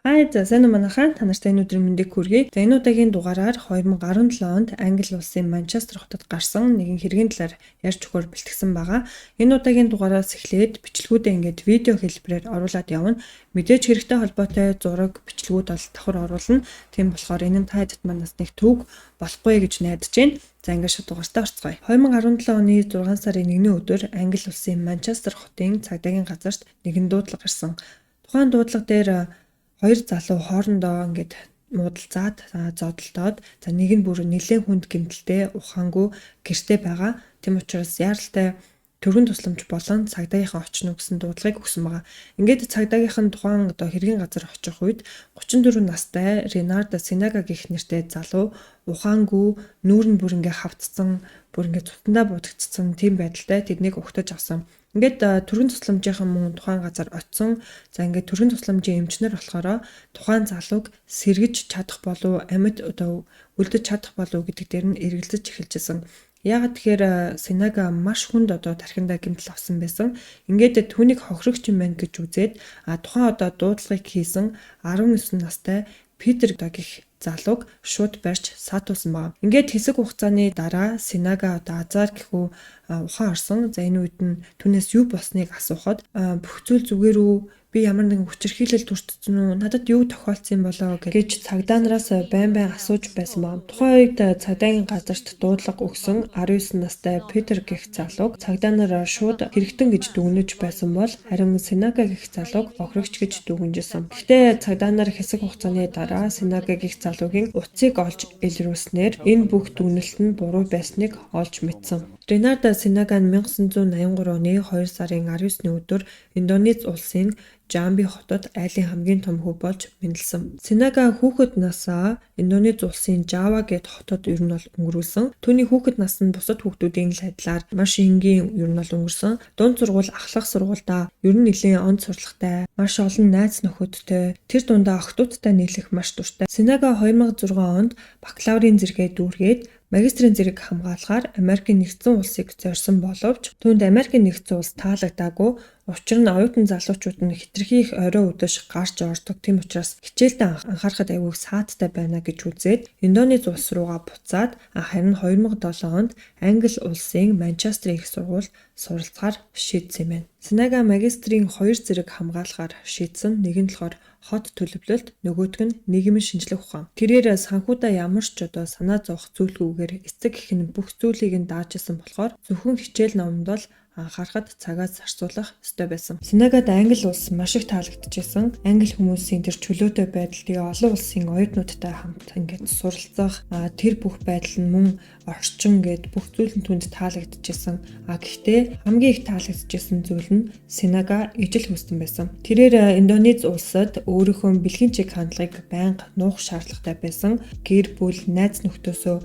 За сайн уу манайхаа та нартай энэ өдрийн мэндийг хүргэе. За энэ удаагийн дугаараар 2017 онд Англи улсын Манчестер хотод гарсан нэгэн хэргийн талаар ярьж өгөхөөр бэлтгэсэн байгаа. Энэ удаагийн дугаараас эхлээд бичлэгүүдээ ингээд видео хэлбэрээр оруулаад явна. Мэдээж хэрэгтэй холбоотой зураг, бичлэгүүд бол давхар оруулна. Тийм болохоор энэ нь та хэдд манаас нэг төв болохгүй гэж найдаж байна. За ингээд шууд дугаартаа орцгоё. 2017 оны 6 сарын 1-ний өдөр Англи улсын Манчестер хотын цагдаагийн газарт нэгэн дуудлага ирсэн. Тухайн дуудлага дээр хоёр залуу хоорондоо ингээд муудалцаад зодолдоод нэг нь бүр нэлээд хүнд гэмтэлтэй ухаангүй гэрте байгаа. Тэм учраас яаралтай төргөн тусламж болон цагдаагийнхаа очно гэсэн дуудлагыг өгсөн байгаа. Ингээд цагдаагийнхан тухайн хэргийн газар очих үед 34 настай Ренардо Синага гэх нэртэй залуу ухаангүй нүүр нь бүр ингээ хавтцсан, бүр ингээ цутандаа будагдсан тийм байдалтай тэднийг угтаж авсан. Ингээд төргөн тусламжийнхан мөн тухайн газар очсон. За ингээд төргөн тусламжийн эмчнэр болохоор тухайн залууг сэргэж чадах болов амьд үлдэж чадах болов гэдэг дээр нь эргэлзэж эхэлжсэн. Яагаад тэгэхээр Синага маш хүнд тархиндаа гэмтэл авсан байсан. Ингээд түүнийг хохирогч юм байна гэж үзээд тухайн дуудлагыг хийсэн 19 настай Питер гэх залууг шууд барьж саатуулсан байна. Ингээд хэсэг хугацааны дараа Синага азар гэхүү ухаан орсон. За энэ үед нь түүнээс юу болсныг асуухад бүх зүйл зүгээр үү? Би ямар нэгэн хүчирхийлэл төрчихсөн үү? Надад юу тохиолдсон болоо гэж цагдаа нараас байн асууж байсан байна. Тухайн үед цагдаагийн газарт дуудлага өгсөн 19 настай Питер гэх залууг цагдаа нар шууд хэрэгтэн гэж дүгнэж байсан бол харин Синага гэх залууг охирогч гэж дүгнэжсэн. Гэхдээ цагдаа нар хэсэг хугацааны дараа Синага гэх залуугийн утсыг олж илрүүлснээр энэ бүх дүгнэлт нь буруу байсныг олж мэдсэн. Ренардо Синага нь 1983 оны 2 сарын 19-ний өдөр Индонез улсын Жамби хотод айлын хамгийн том хөв болж мэндэлсэн. Синага хүүхэд насаа Индонез улсын Жава гэд хотод ер нь бол өнгөрүүлсэн. Түүний хүүхэд нас нь бусад хүүхдүүдийн адилаар маш энгийн ер нь бол өнгөрсөн. Дунд сургууль, ахлах сургуульдаа ер нь нэлийн онд сурлагатай, маш олон найз нөхөдтэй, тэр дундаа охтуудтай нийлэх маш дуртай. Синага 2006 онд бакалаврын зэрэгээ дүүргээд магистрийн зэрэг хамгаалахаар Америкийн нэгдсэн улсыг зорьсон боловч түүнд Америкийн нэгдсэн улс таалагдаагүй. Учир нь оюутан залуучууд нь хитрхи их орой өдөш гарч ордог. Тийм учраас хичээлдээ анхаарахад аягүй сааттай байна гэж үзээд Индонез улс руугаа буцаад харин 2007 онд Англи улсын Манчестер их сургуульд суралцахаар шийдсэн юм байна. Синага магистрийн 2 зэрэг хамгаалахаар шийдсэн. Нэг нь болохоор хот төлөвлөлт, нөгөөх нь нийгмийн шинжлэх ухаан. Тэрээр санхудаа ямар ч санаа зовох зүйлгүйгээр эцэг их нь бүх зүйлийг нь дааж исэн болохоор зөвхөн хичээл номонд бол анхаарахад цагаа зарцуулах ёстой байсан. Синагад Англи улс маш их таалагдчихсэн. Англи хүмүүсийн тэр чөлөөтэй байдал тэгээ олон улсын оюутнуудтай хамт ингээд суралцах тэр бүх байдал нь мөн орчин гэд бүх зүйл нь түнд таалагдчихсэн. Гэхдээ хамгийн их таалагдчихсэн зүйл нь Синага ижил хүссэн байсан. Тэрээр Индонез улсад өөрийнхөө бэлгийн чиг хандлагыг байнга нуух шаардлагатай байсан. Гэр бүл, найз нөхдөөсөө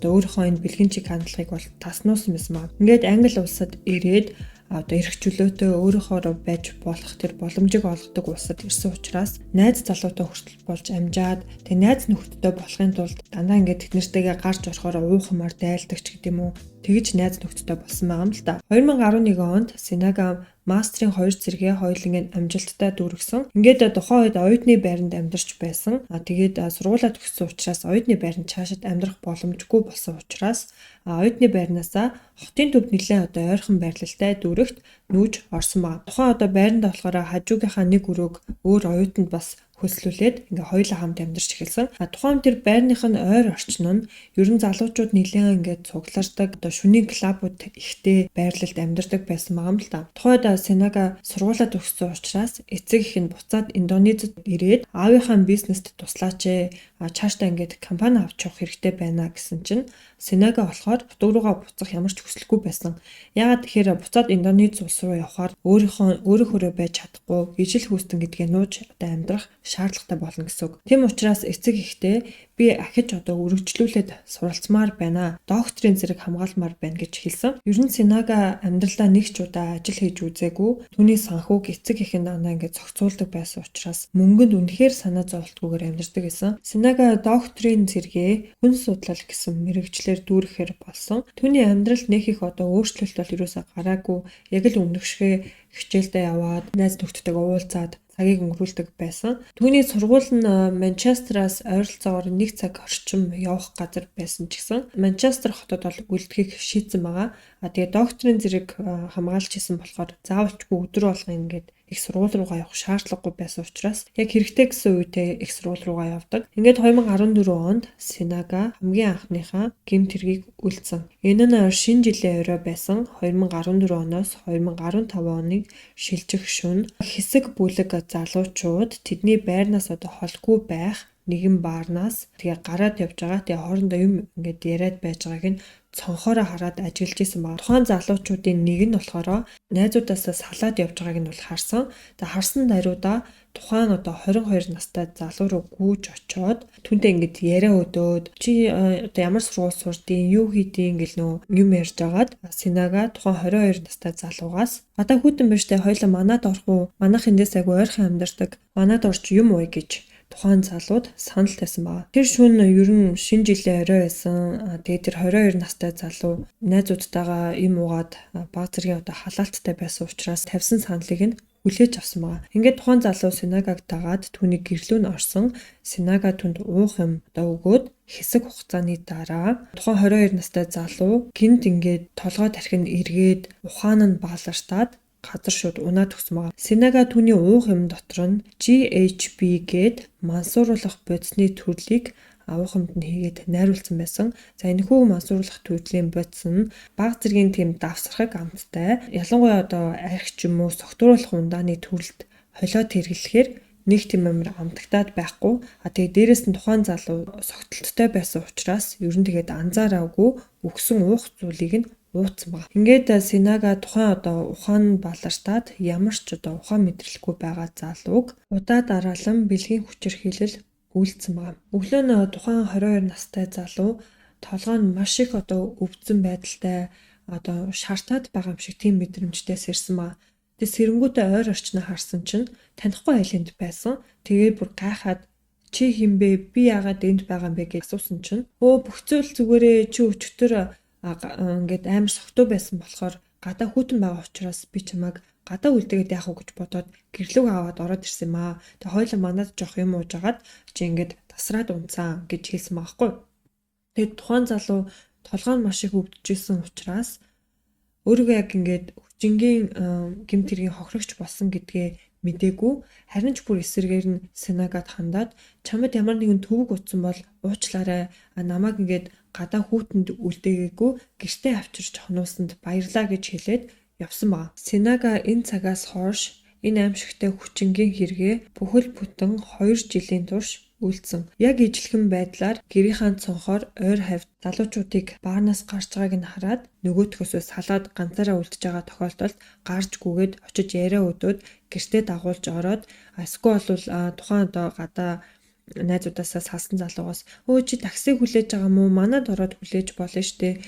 өөрийнхөө энэ бэлгийн чиг хандлагыг бол таснуулсан байсан ба. Ингээд Англи улсад ирээд эрх чөлөөтэй өөрөөхөө байж болох тэр боломжийг олгодог улсад ирсэн учраас найз залуутай хүртэл болж амжаад тэг найз нөхдөдтэй болохын тулд дандаа ингээд тэднэртэйгээ гарч орохоор уухмаар дайлдаг ч гэдэм үү тэгж найз нөхдөдтэй болсон байгаа юм л да. 2011 онд Синага мастрын 2 зэрэгээ хоёулангийн амжилттай дүүргэсэн. Ингээд тухайн үед оюутны байранд амьдарч байсан. Тэгээд сургуулаа төгссөн учраас оюутны байранд цаашид амьдрах боломжгүй болсон учраас оюутны байрнаасаа хотын төвд нэлээд ойрхон байрлалтай дүүрэгт нүүж орсон байна. Тухайн байранд болохоор хажуугийнхаа нэг өрөөг өөр оюутанд бас хөслүүлээд ингээ хоёулаа хамт амьдарч эхэлсэн. Тухайн тэр байрных нь ойр орчин нь ерөн залуучууд нэлээд ингээ цуглардаг, шөнийн клубууд ихтэй байрлалд амьдардаг байсан байгаа юм л да. Тухайд Синага сургуулаа төгссөн учраас эцэг их нь буцаад Индонезид ирээд аавынхаа бизнест туслаач цаашдаа ингээд компани авч явах хэрэгтэй байна гэсэн чинь Синага болохоор нутаг руугаа буцах ямар ч хүсэлгүй байсан. Яагаад тэгэхээр буцаад Индонез улс руу явхаар өөрийнхөө байж чадахгүй ижил хүүстэн гэдгээ нууж амьдрах шаардлагатай болно гэсэн үг. Тэм учраас эцэг ихтэй би ахиж үргэлжлүүлээд суралцмаар байна. Докторийн зэрэг хамгаалмаар байна гэж хэлсэн. Ер нь Синага амьдралдаа нэг ч удаа ажил хийж үзээгүй. Түүний санхүүг эцэг их нь дандаа ингээд зохицуулдаг байсан учраас мөнгөнд үнэхээр санаа зовлтгүйгээр амьдардаг гэсэн. Синага докторийн зэрэгээ хүн судлал гэсэн мэрэгчлэр дүүрэхээр болсон. Түүний амьдралд нэг их өөрчлөлт бол юусаа гараагүй. Яг л өмнөх шиг хичээлдээ яваад найз нөхдөдтэйгээ уулзаад цагийг өнгөрүүлдэг байсан. Түүний сургууль нь Манчестераас ойролцоогоор 1 цаг орчим явах газар байсан ч гэсэн Манчестер хотод бол үлдэхийг шийдсэн байгаа. Тэгээ докторийн зэрэг хамгаалж исэн болохоор заавалчгүй өдөр болгон ингээд их сургууль руугаа явах шаардлагагүй байсан учраас яг хэрэгтэй гэсэн үедээ их сургууль руугаа явдаг. Ингээд 2014 онд Синага хамгийн анхныхаа гэмт хэргийг үлдсэн. Энэ нь шинэ жилийн орой байсан 2014 оноос 2015 оныг шилжих шөнө хэсэг бүлэг залуучууд тэдний байрнаас одоо холгүй байх нэгэн баарнаас тэгээ гараад явж байгаа. Тэгээ хоорондоо юм ингээд яриад байж байгааг нь цонхоороо хараад ажиглаж исэн баг. Тухайн залуучуудын нэг нь болохоор найзуудаасаа салаад явж байгааг нь бол харсан. Тэгээ харсан даруйда тухайн одоо 22 настай залуу руу гүйж очоод түүнтэй ингээд яриа өдөөд чи одоо ямар сургууль сурдیں, юу хийдیں гэл нөө юм ярьж агаад Синага тухайн 22 настай залуугаас гадаа хүүтэн биш тэ хоёлаа манад орох уу? Манайх эндээс айгүй ойрхон амьдардаг. Манад орч юм уу гэж тухайн залууд санал тавьсан байна. Тэр шөнө ер нь шинэ жилийн орой байсан. Тэгээ тэр 22 настай залуу найзуудтайгаа им уугаад баг зэргийн одоо халаалттай байсан учраас тавьсан саналыг нь хүлээж авсан байна. Ингээд тухайн залуу Синагаг дагаад түүний гэрлүү нь орсон. Синага түнд уух юм одоо өгөөд хэсэг хугацааны дараа тухайн 22 настай залуу гинт ингээд толгой тархинд эргээд ухаан нь балартаад газар шууд унаад өгсөн байгаа. Синага түүний уух юм дотор нь GHB гээд мансууруулах бодисны төрлийг уухамд нь хийгээд найруулсан байсан. За энэхүү мансууруулах төрлийн бодис нь баг зэргийн тийм давсархаг амттай. Ялангуяа одоо арх ч юм уу согтууруулах ундааны төрлөд холиод хэрэглэхээр нэг тийм амар амтагтаад байхгүй. Тэгээ дээрэс нь тухайн залуу согтолттой байсан учраас ер нь тэгээд анзаараагүй өгсөн уух зүйлийг нь ууцсан баг. Ингээд Синага тухайн одоо ухаан балартаад ямар ч одоо ухаан мэдрэлгүй байгаа залууг удаа дараалан бэлгийн хүчирхийлэл үйлдсэн баг. Өглөө нь тухайн 22 настай залуу толгой нь маш их одоо өвдсөн байдалтай одоо шартаад байгаа юм шиг тийм мэдрэмжтэй сэрсэн баг. Тэгээ сэрэнгүүтээ ойр орчноо харсан чинь танихгүй айлынд байсан. Тэгээ бүр гайхаад чи хинбэ? Би яагаад энд байгаа юм бэ гэж асуусан чинь бүх зүйл зүгээрээ чи өчтөр ингээд амар согтуу байсан болохоор гадаа хүүтэн байгаа учраас би чамайг гадаа үлдээгээд яах вэ гэж бодоод гэрлүүг аваад ороод ирсэн юм аа. Тэгээ хоёулаа манад жоох юм ууж агаад чи ингээд тасраад унцсан гэж хэлсэн байхгүй. Тэгээд тухайн залуу толгой нь маш их өвдөжсэн учраас өөрийгөө яг ингээд хүчингийн гэмт хэргийн хохирогч болсон гэдгээ мэдээгүй. Харин ч бүр эсэргээр нь Синагад хандаад чамд ямар нэгэн төвөг утсан бол уучлаарай. Намайг ингээд гадаа хүүтэнд үлдээгээгүй гэртээ авчирч хонуусанд баярлаа гэж хэлээд явсан баг. Синага энэ цагаас хойш энэ аимшигтай хүчингийн хэрэгээ бүхэл бүтэн 2 жилийн турш үйлдсэн. Яг ижилхэн байдлаар гэрийнхаа цонхоор ойр хавьд залуучуудыг баарнаас гарч байгааг нь хараад нөгөөтгөөсөө салаад ганцаараа үлдэж байгаа тохиолдолд гарч гүгээд очиж яриа өдөөд гэртээ дагуулж ороод эсвэл тухайн одоо гадаа найзуудаасаа салсан залуугаас чи такси хүлээж байгаа мó манад ороод хүлээж болно штэ.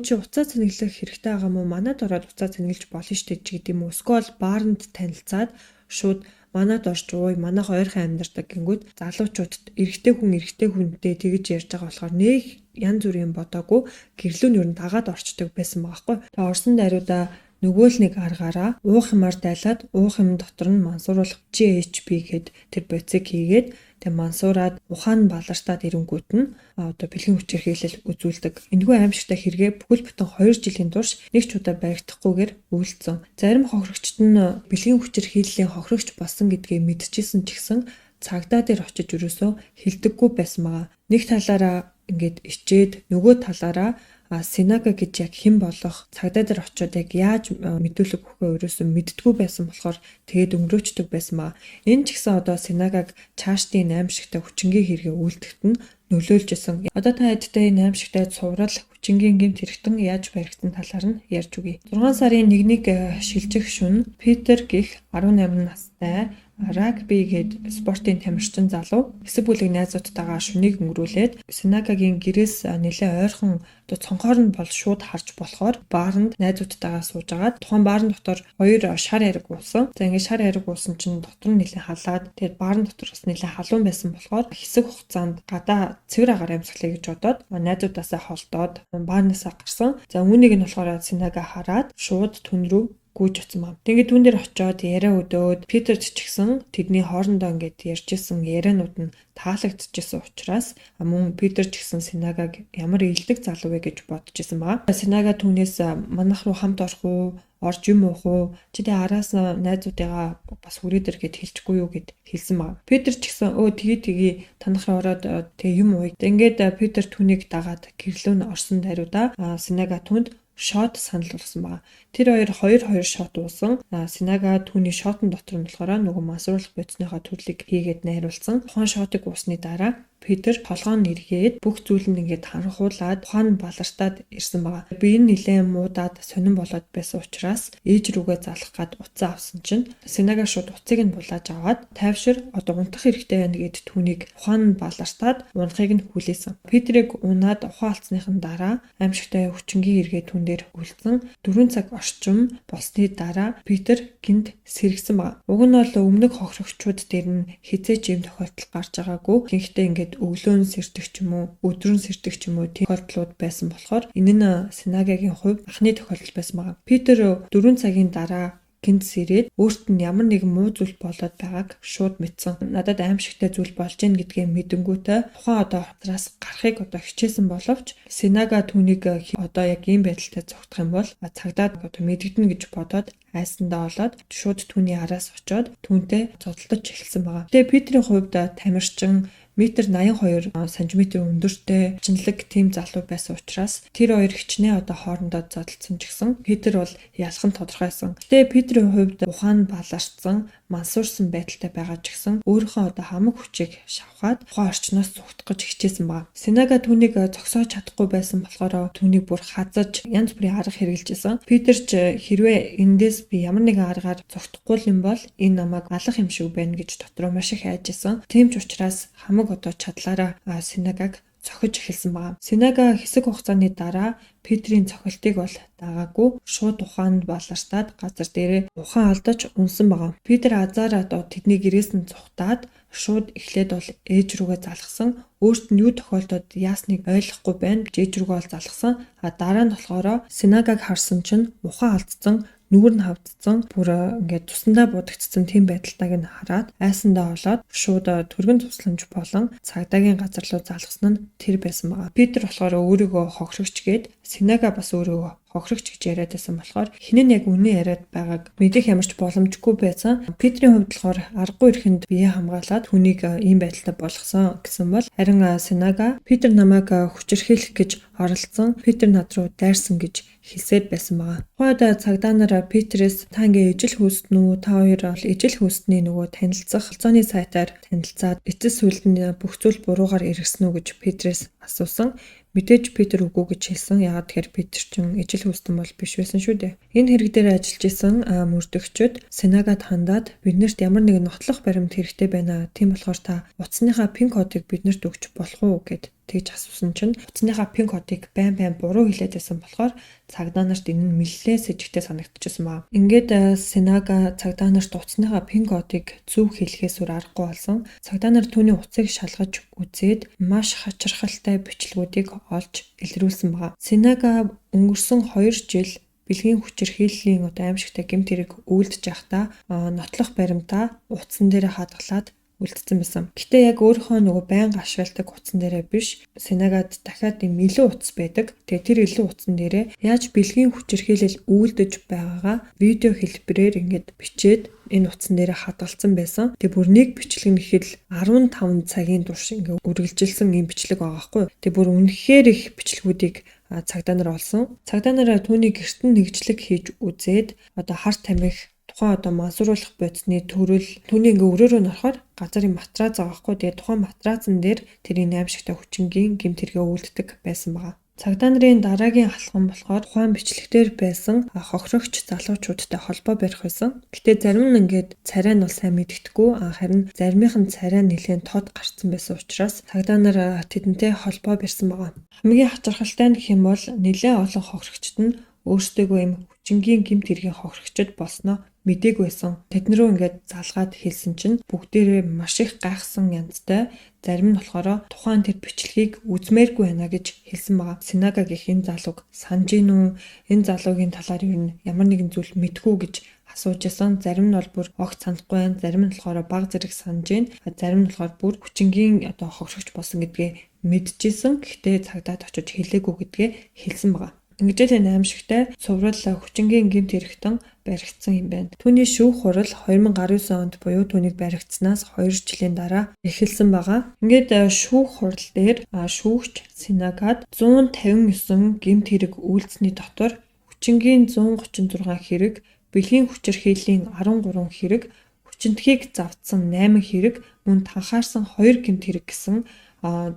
Чи уцаа цэнэглэх хэрэгтэй байгаа мó манад ороод уцаа цэнэглэж болно штэ ч гэдэг юм уу. Эсвэл баарнд танилцаад шууд манад орж ууй манайх ойрхон амьдардаг гингүүд залуучуудад эрэгтэй хүнтэй тэгж ярьж байгаа болохоор нэг янз бүрийн бодоогүй гэрлүү нь ер нь дагаад орчдөг байсан байгаа хгүй. Тэгээ орсон даруйда нөгөө л нэг аргаараа уух юмар дайлаад уух юм дотор нь мансууруулах GHB гээд тэр бодисыг хийгээд тэг мансуураад ухаан балартаад ирэнгүүт нь одоо бэлгийн хүчирхийлэл үзүүлдэг. Энэхүү аимшигтай хэрэгээ бүхэл бүтэн 2 жилийн турш нэг ч удаа баригдахгүйгээр үйлдсэн. Зарим хохирогчд нь бэлгийн хүчирхийллийн хохирогч болсон гэдгээ мэдчихсэн ч гэсэн цагдаа дээр очиж өрөөсөө хилдэггүй байсан байгаа. Нэг талаараа ингээд ичээд нөгөө талаараа Синага гэж яг хэн болох цагдаа дээр очиод яг яаж мэдүүлэг өгөхөө өрөөсөө мэддэггүй байсан болохоор тэгээд өнгөрөөчдөг байсан маа. Энэ ч гэсэн одоо Синагаг цаашдын аимшигтай хүчингийн хэрэгээ үйлдэхт нь нөлөөлж исэн. Одоо та хэдтэй энэ аимшигтай цуврал хүчингийн гэмт хэрэгтэн яаж баригдсан талаар нь ярьж өгье. 6 сарын 1-ний шилжих шөнө Питер гэх 18 настай рагби гээд спортын тамирчин залуу хэсэг бүлэг найзуудтайгаа шөнийг өнгөрүүлээд Синагагийн гэрээс нэлээд ойрхон одоо цонхоор нь бол шууд харж болохоор баарнд найзуудтайгаа сууж агаад тухайн баарн дотор 2 шар яриг уусан. За ингээд шар яриг уусан чинь дотор нь нэлээд халаад тэгээд баарн дотор бас нэлээд халуун байсан болохоор хэсэг хугацаанд гадаа цэвэр агаар амьсгалъя гэж бодоод найзуудаасаа холдоод баарнасаа гарсан. За үүнийг нь болохоор Синага хараад шууд түн рүү гүйж утсан байна. Тэгээд түүн дээр очиод яриа өдөөд Питерт ч гэсэн тэдний хоорондоо ингээд ярьжсэн ярианууд нь таалагдчихсан учраас мөн Питер ч гэсэн Синагаг ямар илдэг залуу вэ гэж бодож исэн байгаа. Синага түүнээс манайх руу хамт орох уу, орж юм уух уу? Чи тэ араас найзуудыгаа бас хүрээдэр гэд хэлчихгүй юу гэд хэлсэн байгаа. Питер ч гэсэн тгий танах ороод тэг юм ууя. Ингээд Питер түүнийг дагаад гэрлөө нь орсон даруйда Синага түүнд шот санал болгосон байгаа. Тэр хоёр шот уусан. Синага түүний шотон дотор нь болохоор нөгөө мансууруулах бодисныхоо төрлийг хийгээд найруулсан. Тухайн шотыг уусны дараа Питер толгоо нь эргээд бүх зүйл нь ингээд харанхуулаад ухаан балартаад ирсэн байгаа. Би энэ нэлээд муудаад сонирн болоод байсан учраас ээж рүүгээ залах гад уцаа авсан чинь Синага шууд уцыг нь булааж аваад тайвшир унтах хэрэгтэй байна гэд түүнийг ухаан нь балартаад унахыг нь хүлээсэн. Питерийг унаад ухаан алдсныхын дараа аимшигтай хүчингийн эргээд түн дээр үлдсэн 4 цаг орчим болсны дараа Питер гинт сэргсэн байна. Уг нь бол өмнөд хохирогчууд дээр нь хизээч юм тохиолдол гарч байгаагүй. Гэхдээ ингээд өглөө нь сэрдэг ч юм уу, өдөр нь сэрдэг ч юм уу тийм тохиолдлууд байсан болохоор энэ нь Синагагийн хувьд анхны тохиолдол байсан байна. Питер 4 цагийн дараа гинт сэрээд өөрт нь ямар нэгэн муу зүйл болоод байгааг шууд мэдсэн. Надад аимшигтай зүйл болж гин гэдгээ мэдэнгүүтээ тухайн хоцроос гарахыг хичээсэн боловч Синага түүнийг одоо яг ийм байдалтай зогтох юм бол цагдаад мэдэгдэнэ гэж бодоод айсандаа болоод шууд түүний араас очоод түүнтэй зодтолдож эхэлсэн байгаа. Тэгээ Питерийн хувьд тамирчин 1.82 см өндөртэй чинлэг тийм залуу байсан учраас тэр хоёр хичнээн хоорондоо зодтолцсон ч гэсэн Питер бол ялхан тодорхойсон. Тэгээ Питерийн хувьд ухаан баларцсан, мансуурсан байдалтай байгаа ч гэсэн өөрийнхөө хамаг хүчийг шавхаад тухайн орчноос зүгтэх гэж хичээсэн байна. Синага түүнийг зогсоож чадахгүй байсан болохоор түүнийг бүр хазаж янз бүрийн арга хэрэгжилжсэн. Питер ч хэрвээ эндээс би ямар нэгэн аргаар зогтохгүй юм бол энэ намайг алах юм шиг байна гэж дотроо маш их айжсэн. Тийм ч учраас хамаг чадлаараа Синагаг цохиж эхэлсэн байна. Синага хэсэг хугацааны дараа Питерийн цохилтыг бол дагаагүй шууд ухаанд балартаад газар дээрээ ухаан алдаж унсан байгаа. Питер азаараа тэдний гэрээс нь цухтаад шууд эхлээд бол ээж рүүгээ залгасан. Өөрт нь юу тохиолдоод яасныг ойлгохгүй байна. Ээж рүүгээ бол залгасан. Дараа нь болохоор Синагаг харсан чинь ухаан алдсан, нүгэр нь хавдсан, бүр ингээд тусандаа будагдсан тийм байдалтайг нь хараад айсандаа болоод шууд түргэн тусламж болон цагдаагийн газар руу залгасан нь тэр байсан байгаа. Питер болохоор өөрийгөө хохирогч гээд Синага бас өөрийгөө хохирогч гэж яриад байсан болохоор хинэн яг үнэн яриад байгааг мэдэх ямарч боломжгүй байсан. Питерийн хувьд болохоор аргагүй ирэхэнд бие хамгаалаад түүнийг ийм байдалтай болгосон гэсэн бол харин Синага Питер намайг хүчирхийлэх гэж оролцсон. Питер над руу дайрсан гэж хэлсээр байсан байгаа. Тухайд цагдаа нар Питерээс та ингээ ижил хөөстнө үү? Та хоёр бол ижил хөөстний нөгөө танилцах холцооны сайтаар танилцаад эцэс сүлд нь бүх зүйл буруугаар эргэсэн үү гэж Питерээс асуусан. Мэдээж Питер үгүй гэж хэлсэн. Яагаад тэгэхээр Питер чинь ижил хөөстөн бол биш байсан шүү дээ. Энэ хэрэг дээр ажиллаж исэн мөрдөгчд Синагад хандаад биднэрт ямар нэгэн нотлох баримт хэрэгтэй байна. Тийм болохоор та утасныхаа пин кодыг биднэрт өгч болох уу гэд тэгж асуусан чинь утасныхаа пин кодыг байн буруу хэлээд байсан болохоор цагдаа нарт энэ нь нэлээд сэжигтэй санагдчихсан байна. Ингээд Синага цагдаа нарт утасныхаа пин кодыг зөв хэлэхээс өөр аргагүй болсон. Цагдаа нар түүний утсыг шалгаж үзээд маш хачирхалтай бичлэгүүдийг олж илрүүлсэн байна. Синага өнгөрсөн 2 жил бэлгийн хүчирхийллийн аимшигтай гэмт хэрэг үйлдэж байхдаа нотлох баримтаа утсан дээр хадгалаад үлдсэн байсан. Гэтэ яг өөрийнхөө нөгөө байнга ашигладаг утсан дээрээ биш, Синагад дахиад юм илүү утас байдаг. Тэгээ тэр илүү утсан дээрээ яаж бэлгийн хүчирхийлэл үйлдэж байгаагаа видео хэлбэрээр ингээд бичээд энэ утсан дээрээ хадгалсан байсан. Тэгээ бүр нэг бичлэг нь ихэд 15 цагийн турш ингээд үргэлжилсэн юм бичлэг байгаа байхгүй. Тэгээ бүр үнэхээр их бичлэгүүдийг цагдаа нар олсон. Цагдаа нараа түүний гэртэн нэгжлэг хийж үзээд харт тамхи тухайн мансууруулах бодисны төрөл түүний ингээ өрөөрөө норохоор газарын матрац байгаа хгүй. Тэгээ тухайн матрацэн дээр тэрийн аимшигтай хүчингийн гэмт хэрэгэ үйлддэг байсан байгаа. Цагдаа нарын дараагийн алхам болохоор тухайн бичлэгтэр байсан хохирогч залуучуудтай холбоо барих байсан. Гэтэ зарим нь ингээд царай нь бол сайн мэддэггүй, харин заримынх нь царай нэлээд тод гарцсан байсан учраас цагдаа нар тэдэнтэй холбоо барьсан байгаа. Хамгийн хачирхалтай нь гэх юм бол нэлээд олон хохирогчд нь өөрсдөө юм хүчингийн гэмт хэргийн хохирогчд болсноо мдээгүй байсан. Тэднэрөө ингээд залгаад хэлсэн чинь бүгдээрээ маш их гайхсан янзтай. Зарим нь болохоор тухайн тэр бичлэгийг үзмээргүй байна гэж хэлсэн байгаа. Синага гэх энэ залууг санаж гин үү? Энэ залуугийн талаар юу ямар нэгэн зүйл мэдгүй гэж асуужсэн. Зарим нь бол бүр огт санахгүй байна. Зарим нь болохоор баг зэрэг санаж байна. Зарим нь болохоор бүр хүчингийн одоо хогшогч болсон гэдгээ мэдчихсэн. Гэхдээ цагдаад очиж хэлээгүй гэдгээ хэлсэн байгаа. Ингэж л аимшигтай цуврал хүчингийн гэмт хэрэгтэн баригдсан юм байна. Түүний шүүх хурал 2019 онд буюу түүнийг баригдсанаас 2 жилийн дараа эхэлсэн байгаа. Ингээд шүүх хурал дээр шүүгч Синагад 159 гэмт хэрэг үйлдсэний дотор хүчингийн 136 хэрэг, бэлгийн хүчирхийллийн 13 хэрэг, хүчинтгийг завдсан 8 хэрэг, мөн танхаарсан 2 гэмт хэрэг гэсэн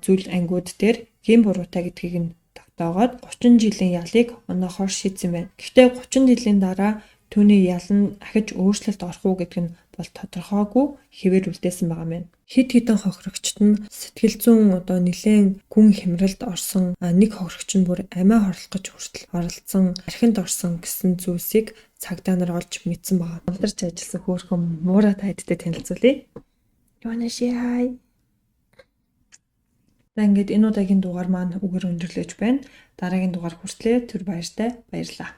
зүйл ангиуд дээр гэм буруутай гэдгийг нь тогтоогоод 30 жилийн ялыг оноохоор шийдсэн байна. Гэхдээ 30 жилийн дараа түүний ял нь ахиж өөрчлөлт орох уу гэдэг нь бол тодорхойгүй хэвээр үлдээсэн байгаа юм. Хид хідэн хохирогчт нь сэтгэл зүйн одоо нэлээд гүн хямралд орсон, нэг хохирогч нь бүр амиа хорлох гэж хүртэл оролцсон, архинд орсон гэсэн зүйлсийг цагдаа нар олж мэдсэн байгаа. Хамтарч ажилласан хөөрхөн Муурат хайдтай танилцуулъя. Юунаши хай. За ингээд энэ удаагийн дугаар маань үгээр өндөрлөж байна. Дараагийн дугаар хүртлээр түр баяртай баярлалаа.